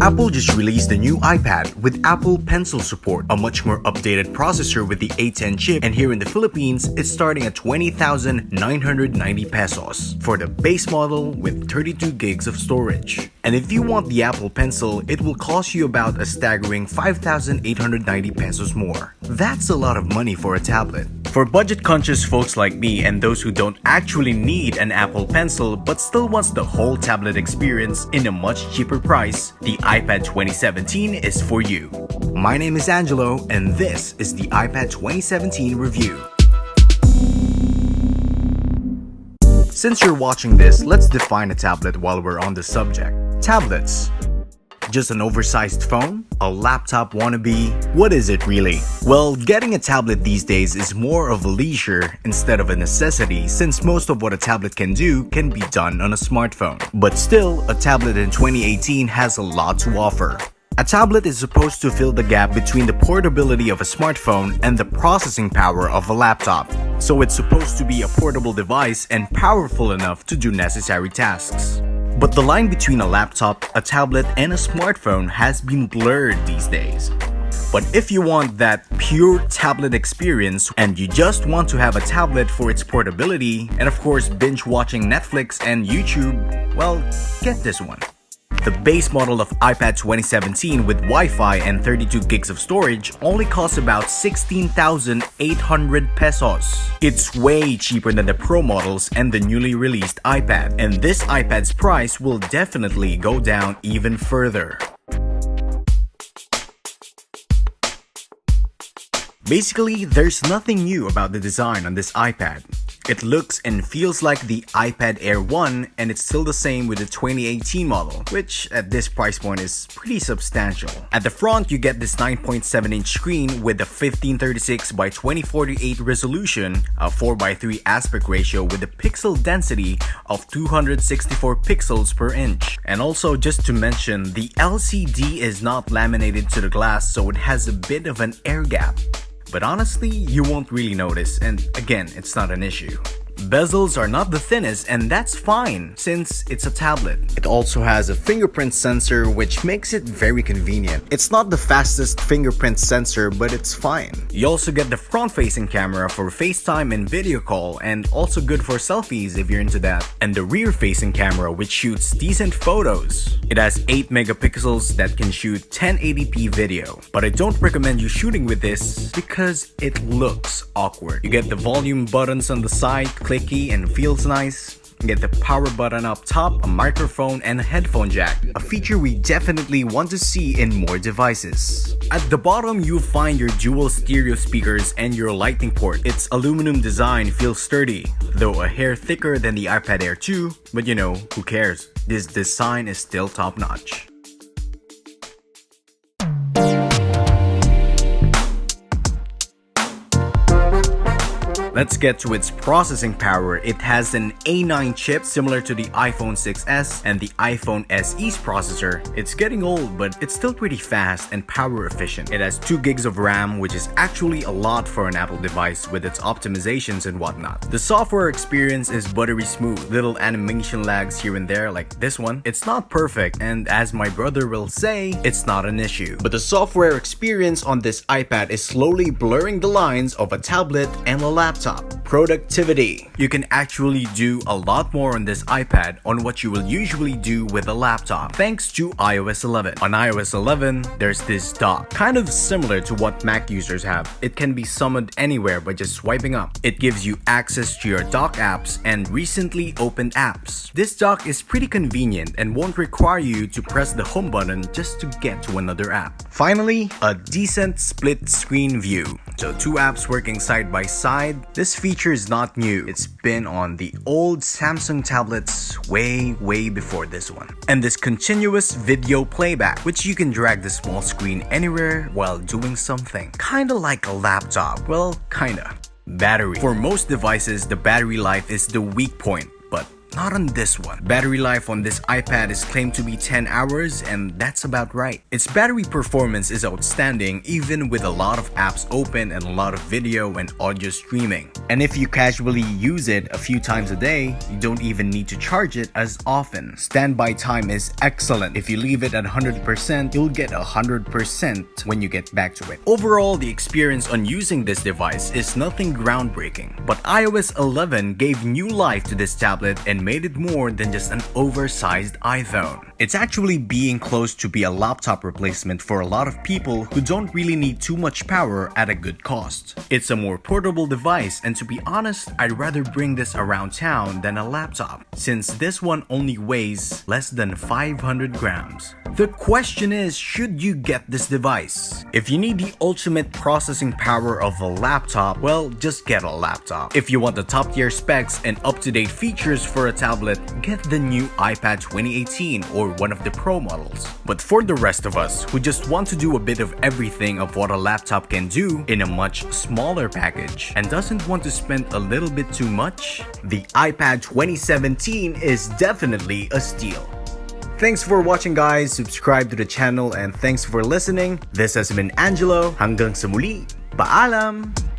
Apple just released the new iPad with Apple Pencil support, a much more updated processor with the A10 chip, and here in the Philippines, it's starting at 20,990 pesos for the base model with 32 gigs of storage. And if you want the Apple Pencil, it will cost you about a staggering 5,890 pesos more. That's a lot of money for a tablet. For budget-conscious folks like me and those who don't actually need an Apple Pencil but still wants the whole tablet experience in a much cheaper price, the iPad 2017 is for you. My name is Angelo and this is the iPad 2017 review. Since you're watching this, let's define a tablet while we're on the subject. Tablets. Just an oversized phone? A laptop wannabe? What is it really? Well, getting a tablet these days is more of a leisure instead of a necessity, since most of what a tablet can do can be done on a smartphone. But still, a tablet in 2018 has a lot to offer. A tablet is supposed to fill the gap between the portability of a smartphone and the processing power of a laptop. So it's supposed to be a portable device and powerful enough to do necessary tasks. But the line between a laptop, a tablet, and a smartphone has been blurred these days. But if you want that pure tablet experience and you just want to have a tablet for its portability and of course binge watching Netflix and YouTube, well, get this one. The base model of iPad 2017 with Wi-Fi and 32 gigs of storage only costs about 16,800 pesos. It's way cheaper than the Pro models and the newly released iPad, and this iPad's price will definitely go down even further. Basically, there's nothing new about the design on this iPad. It looks and feels like the iPad Air 1 and it's still the same with the 2018 model, which at this price point is pretty substantial. At the front, you get this 9.7-inch screen with a 1536 by 2048 resolution, a 4:3 aspect ratio with a pixel density of 264 pixels per inch. And also, just to mention, the LCD is not laminated to the glass, so it has a bit of an air gap. But honestly, you won't really notice, and again, it's not an issue. Bezels are not the thinnest, and that's fine since it's a tablet. It also has a fingerprint sensor, which makes it very convenient. It's not the fastest fingerprint sensor, but it's fine. You also get the front-facing camera for FaceTime and video call, and also good for selfies if you're into that. And the rear-facing camera, which shoots decent photos. It has 8 megapixels that can shoot 1080p video. But I don't recommend you shooting with this because it looks awkward. You get the volume buttons on the side, clicky and feels nice. You get the power button up top, a microphone, and a headphone jack, a feature we definitely want to see in more devices. At the bottom, you'll find your dual stereo speakers and your lightning port. Its aluminum design feels sturdy, though a hair thicker than the iPad Air 2, but you know, who cares? This design is still top-notch. Let's get to its processing power. It has an A9 chip similar to the iPhone 6s and the iPhone SE's processor. It's getting old, but it's still pretty fast and power efficient. It has 2 gigs of RAM, which is actually a lot for an Apple device with its optimizations and whatnot. The software experience is buttery smooth. Little animation lags here and there like this one. It's not perfect, and as my brother will say, it's not an issue. But the software experience on this iPad is slowly blurring the lines of a tablet and a laptop. Productivity. You can actually do a lot more on this iPad on what you will usually do with a laptop, thanks to iOS 11. On iOS 11, there's this dock, kind of similar to what Mac users have. It can be summoned anywhere by just swiping up. It gives you access to your dock apps and recently opened apps. This dock is pretty convenient and won't require you to press the home button just to get to another app. Finally, a decent split screen view. So 2 apps working side by side. This feature is not new. It's been on the old Samsung tablets way before this one. And this continuous video playback, which you can drag the small screen anywhere while doing something. Kinda like a laptop. Well, kinda. Battery. For most devices, the battery life is the weak point. But not on this one. Battery life on this iPad is claimed to be 10 hours, and that's about right. Its battery performance is outstanding even with a lot of apps open and a lot of video and audio streaming. And if you casually use it a few times a day, you don't even need to charge it as often. Standby time is excellent. If you leave it at 100%, you'll get 100% when you get back to it. Overall, the experience on using this device is nothing groundbreaking, but iOS 11 gave new life to this tablet and made it more than just an oversized iPhone. It's actually being close to be a laptop replacement for a lot of people who don't really need too much power at a good cost. It's a more portable device, and to be honest, I'd rather bring this around town than a laptop, since this one only weighs less than 500 grams. The question is, should you get this device? If you need the ultimate processing power of a laptop, well, just get a laptop. If you want the top tier specs and up-to-date features for a tablet, get the new iPad 2018 or one of the Pro models. But for the rest of us who just want to do a bit of everything of what a laptop can do in a much smaller package and doesn't want to spend a little bit too much, the iPad 2017 is definitely a steal. Thanks for watching guys, subscribe to the channel and thanks for listening. This has been Angelo. Hanggang sa muli. Paalam!